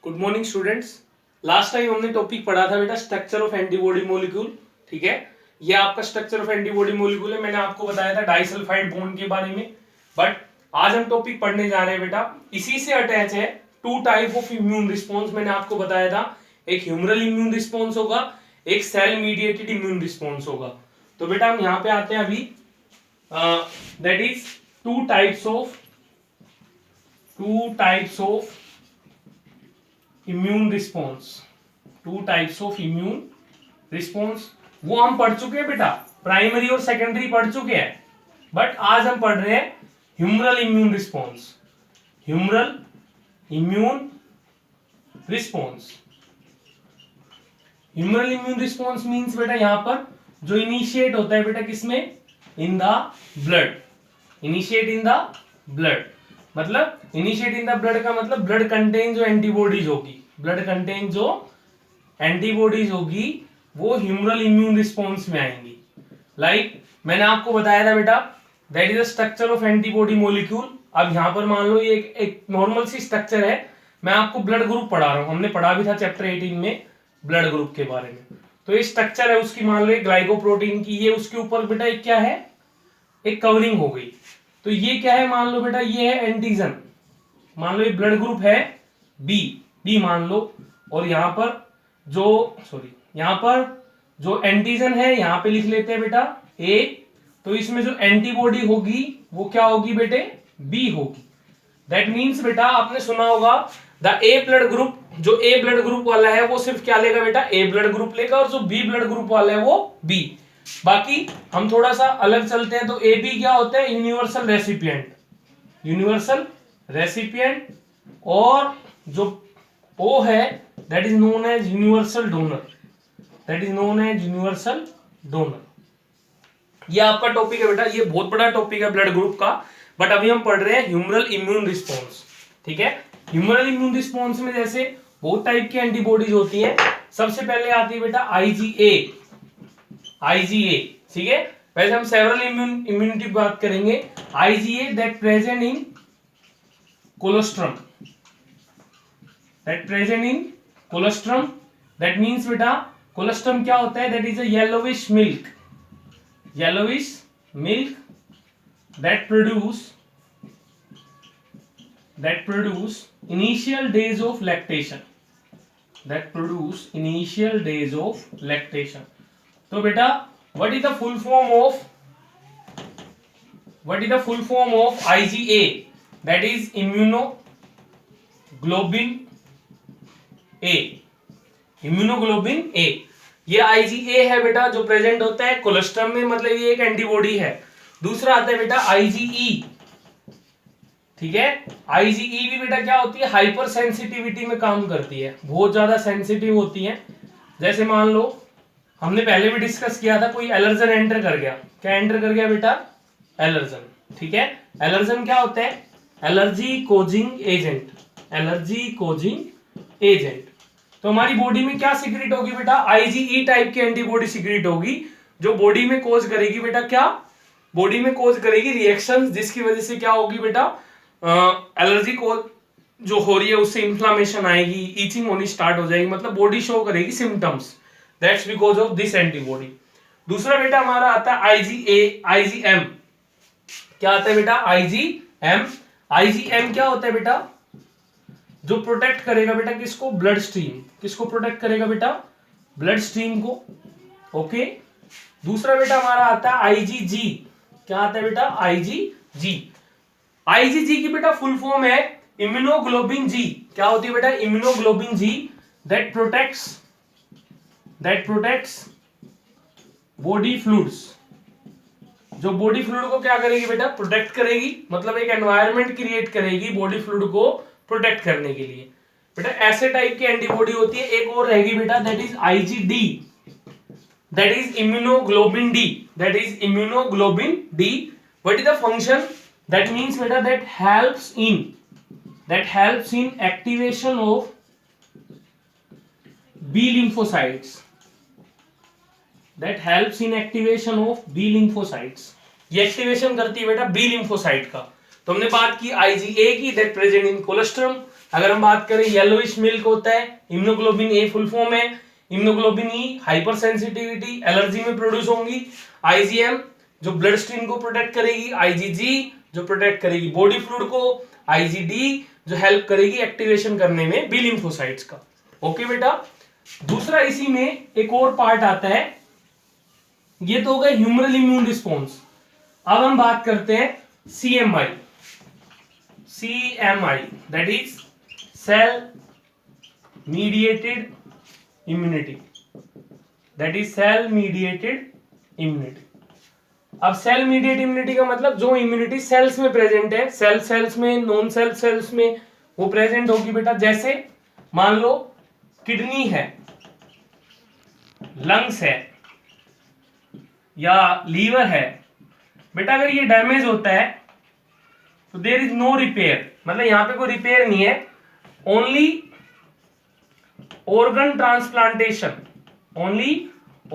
Good morning students. Last time हमने topic पढ़ा था बेटा स्ट्रक्चर ऑफ एंटीबॉडी मॉलिक्यूल। ठीक है, ये आपका स्ट्रक्चर ऑफ एंटीबॉडी मॉलिक्यूल है। मैंने आपको बताया था डाइसल्फाइड बॉन्ड के बारे में। बट आज हम टॉपिक पढ़ने जा रहे हैं बेटा, इसी से अटैच है two type of immune response. मैंने आपको बताया था एक ह्यूमरल इम्यून रिस्पॉन्स होगा, एक सेल मीडिएटेड इम्यून रिस्पॉन्स होगा। तो बेटा हम यहाँ पे आते हैं अभी, that is two types of immune response. Two types of immune response वो हम पढ़ चुके हैं बेटा, प्राइमरी और सेकेंडरी पढ़ चुके हैं। बट आज हम पढ़ रहे हैं humoral immune response. Humoral immune response, humoral immune response means बेटा यहां पर जो इनिशिएट होता है बेटा किसमें, in the blood. Initiate in the blood मतलब इनिशिएट इन द ब्लड का मतलब ब्लड कंटेन जो एंटीबॉडीज होगी, ब्लड कंटेन जो एंटीबॉडीज होगी वो ह्यूमरल इम्यून रिस्पॉन्स में आएंगी। लाइक मैंने आपको बताया था बेटा that is the structure of antibody molecule. अब यहां पर मान लो ये एक नॉर्मल सी स्ट्रक्चर है। मैं आपको ब्लड ग्रुप पढ़ा रहा हूं, हमने पढ़ा भी था चैप्टर 18 में ब्लड ग्रुप के बारे में। तो ये स्ट्रक्चर है उसकी, मान लो ग्लाइकोप्रोटीन की, ये उसके ऊपर बेटा एक क्या है, एक कवरिंग हो गई। तो ये क्या है, मान लो बेटा ये है एंटीजन। मान लो ये ब्लड ग्रुप है बी मान लो, और यहाँ पर जो एंटीजन है यहाँ पे लिख लेते हैं बेटा ए। तो इसमें जो एंटीबॉडी होगी वो क्या होगी बेटे, बी होगी। दैट मीन्स बेटा आपने सुना होगा द ए ब्लड ग्रुप, जो ए ब्लड ग्रुप वाला है वो सिर्फ क्या लेगा बेटा, ए ब्लड ग्रुप लेगा, और जो बी ब्लड ग्रुप वाला है वो बी। बाकी हम थोड़ा सा अलग चलते हैं। तो ए बी क्या होता है, यूनिवर्सल रेसिपिएंट, यूनिवर्सल रेसिपिएंट। और जो ओ है that is known as universal donor, that is known as universal donor. ये आपका टॉपिक है बेटा, ये बहुत बड़ा टॉपिक है ब्लड ग्रुप का। बट अभी हम पढ़ रहे हैं ह्यूमरल इम्यून रिस्पॉन्स। ठीक है, ह्यूमरल इम्यून रिस्पॉन्स में जैसे बहुत टाइप की एंटीबॉडीज होती है। सबसे पहले आती है बेटा आईजीए। ठीक है, वैसे हम सेवरल इम्यूनिटी की बात करेंगे। IgA that present in colostrum, that present in colostrum. That means बेटा कोलोस्ट्रम क्या होता है, that is a yellowish milk, yellowish milk that produce initial days of lactation, that produce initial days of lactation. तो बेटा what is the full form of IgA, that is immunoglobulin A, immunoglobulin A। ये IgA है बेटा जो present होता है colostrum में, मतलब ये एक एंटीबॉडी है। दूसरा आता है बेटा IgE। ठीक है, IgE भी बेटा क्या होती है, हाइपर सेंसिटिविटी में काम करती है, बहुत ज्यादा सेंसिटिव होती है। जैसे मान लो हमने पहले भी डिस्कस किया था, कोई एलर्जन एंटर कर गया, क्या एंटर कर गया बेटा, एलर्जन। ठीक है, एलर्जन क्या होता है, allergy causing agent, allergy causing agent. तो हमारी बॉडी में क्या सीक्रेट होगी बेटा, IgE टाइप की एंटीबॉडी सीक्रेट होगी जो बॉडी में कोज करेगी बेटा, क्या बॉडी में कोज करेगी रिएक्शन, जिसकी वजह से क्या होगी बेटा, एलर्जी को जो हो रही है उससे इन्फ्लामेशन आएगी, ईचिंग होनी स्टार्ट हो जाएगी, मतलब बॉडी शो करेगी symptoms. That's because of this antibody. दूसरा बेटा हमारा आता है IgM। क्या आता है बेटा, IgM क्या होता है बेटा, जो प्रोटेक्ट करेगा बेटा किसको, ब्लड स्ट्रीम, किसको प्रोटेक्ट करेगा बेटा, ब्लड स्ट्रीम को। ओके, दूसरा बेटा हमारा आता है IgG। क्या आता है बेटा, IgG की बेटा फुल फॉर्म है इम्यूनोग्लोबिन जी। क्या होती है बेटा, immunoglobulin G that protects body fluids. जो बॉडी फ्लूइड को क्या करेगी बेटा, प्रोटेक्ट करेगी, मतलब एक एनवायरनमेंट क्रिएट करेगी बॉडी फ्लूइड को प्रोटेक्ट करने के लिए। बेटा ऐसे टाइप की एंटीबॉडी होती है। एक और रहेगी बेटा that is IgD, that is immunoglobulin D, that is immunoglobulin D. What is the function, that means beta that helps in activation of B lymphocytes, that helps in activation of B lymphocytes। ये activation करती है बेटा B lymphocyte का। तो हमने बात की IgA की, that present in colostrum, अगर हम बात करें येलोइश मिल्क होता है, इम्यूनोग्लोबिन ए फुल फॉर्म है, इम्यूनोग्लोबिन ई हाइपर सेंसिटिविटी एलर्जी में प्रोड्यूस होंगी, आईजीएम जो ब्लड स्ट्रीम को प्रोटेक्ट करेगी, आईजीजी जो प्रोटेक्ट करेगी बॉडी फ्लूइड को, आईजीडी जो हेल्प करेगी एक्टिवेशन करने में बी लिम्फोसाइट्स का। ओके बेटा, दूसरा इसी में एक और पार्ट आता है, ये तो हो गया ह्यूमरल इम्यून रिस्पॉन्स। अब हम बात करते हैं CMI, that is cell mediated immunity, that is cell mediated immunity. अब सेल मीडिएटेड इम्यूनिटी का मतलब जो इम्यूनिटी सेल्स में प्रेजेंट है, सेल्स में, नॉन सेल्स में वो प्रेजेंट होगी बेटा। जैसे मान लो किडनी है, लंग्स है या लीवर है बेटा, अगर ये डैमेज होता है तो देयर इज नो रिपेयर, मतलब यहां पे कोई रिपेयर नहीं है, only organ transplantation, only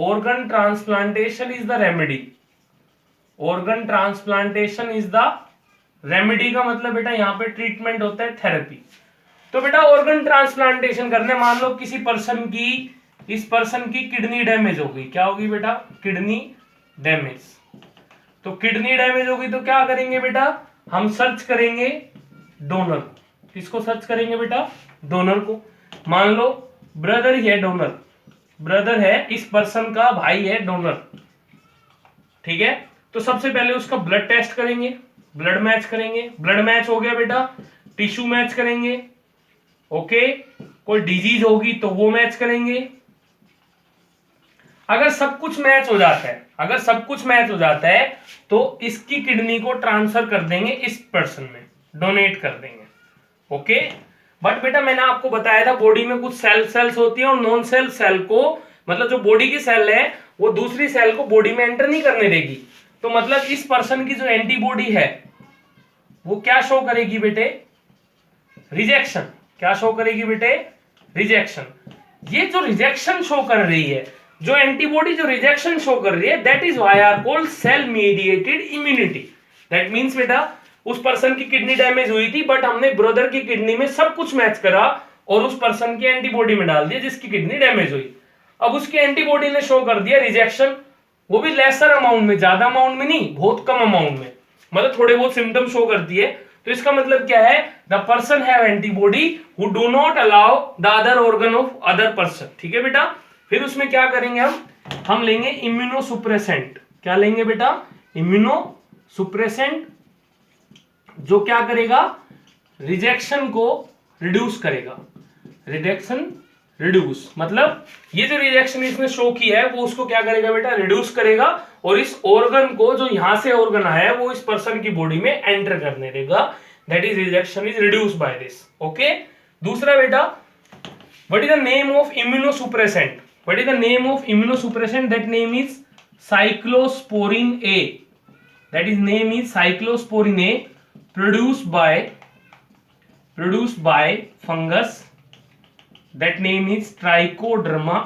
organ transplantation is the remedy, organ transplantation is the remedy का मतलब बेटा यहाँ पे ट्रीटमेंट होता है थेरेपी। तो बेटा ऑर्गन ट्रांसप्लांटेशन करने, मान लो किसी पर्सन की, इस पर्सन की किडनी डैमेज हो गई, क्या होगी बेटा, किडनी डैमेज। तो किडनी डैमेज होगी तो क्या करेंगे बेटा, हम सर्च करेंगे डोनर को। किसको सर्च करेंगे बेटा, डोनर को। मान लो ब्रदर ही है डोनर, ब्रदर है, इस पर्सन का भाई है डोनर, ठीक है। तो सबसे पहले उसका ब्लड टेस्ट करेंगे, ब्लड मैच करेंगे, ब्लड मैच हो गया बेटा, टिश्यू मैच करेंगे, ओके। कोई डिजीज होगी तो वो मैच करेंगे। अगर सब कुछ मैच हो जाता है, अगर सब कुछ मैच हो जाता है तो इसकी किडनी को ट्रांसफर कर देंगे इस पर्सन में, डोनेट कर देंगे, ओके। बट बेटा मैंने आपको बताया था बॉडी में कुछ सेल्स होती है और नॉन सेल को, मतलब जो बॉडी की सेल है वो दूसरी सेल को बॉडी में एंटर नहीं करने देगी। तो मतलब इस पर्सन की जो एंटीबॉडी है वो क्या शो करेगी बेटे, रिजेक्शन। क्या शो करेगी बेटे, रिजेक्शन। ये जो रिजेक्शन शो कर रही है, जो एंटीबॉडी जो रिजेक्शन शो कर रही है, that is why are called cell mediated immunity. That means बेटा उस पर्सन की किडनी डैमेज हुई थी बट हमने ब्रदर की किडनी में सब कुछ मैच करा और उस पर्सन की एंटीबॉडी में डाल दिया जिसकी किडनी डैमेज हुई। अब उसकी एंटीबॉडी ने शो कर दिया रिजेक्शन, वो भी लेसर अमाउंट में, ज्यादा अमाउंट में नहीं, बहुत कम अमाउंट में, मतलब थोड़े बहुत सिम्टम शो करती है। तो इसका मतलब क्या है, the person have antibody who do not allow the other organ of other person, ठीक है बेटा। फिर उसमें क्या करेंगे हम लेंगे इम्यूनोसुप्रेसेंट। क्या लेंगे बेटा, इम्यूनोसुप्रेसेंट, जो क्या करेगा, रिजेक्शन को रिड्यूस करेगा। रिजेक्शन रिड्यूस मतलब ये जो रिजेक्शन इसने शो की है वो उसको क्या करेगा बेटा, रिड्यूस करेगा और इस ऑर्गन को, जो यहां से ऑर्गन आया है, वो इस पर्सन की बॉडी में एंटर करने देगा। That is rejection is reduce by this, okay. दूसरा बेटा, what is the name of immunosuppressant, what is the name of immunosuppressant, that name is cyclosporin A, that is name is cyclosporin A, produced by fungus, that name is trichoderma,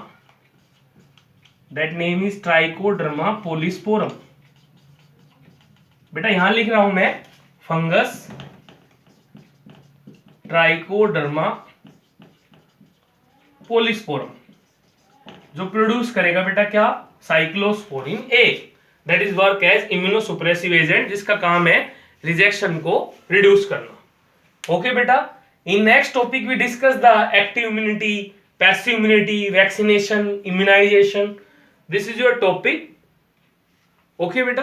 polysporum। बेटा यहां लिख रहा हूं मैं fungus Trichoderma polysporum, जो produce करेगा बेटा क्या, cyclosporin A, that is work as immunosuppressive agent, जिसका काम है रिजेक्शन को रिड्यूस करना। ओके बेटा, in next topic we discuss the active immunity, passive immunity, vaccination, immunization. This is your topic, okay बेटा।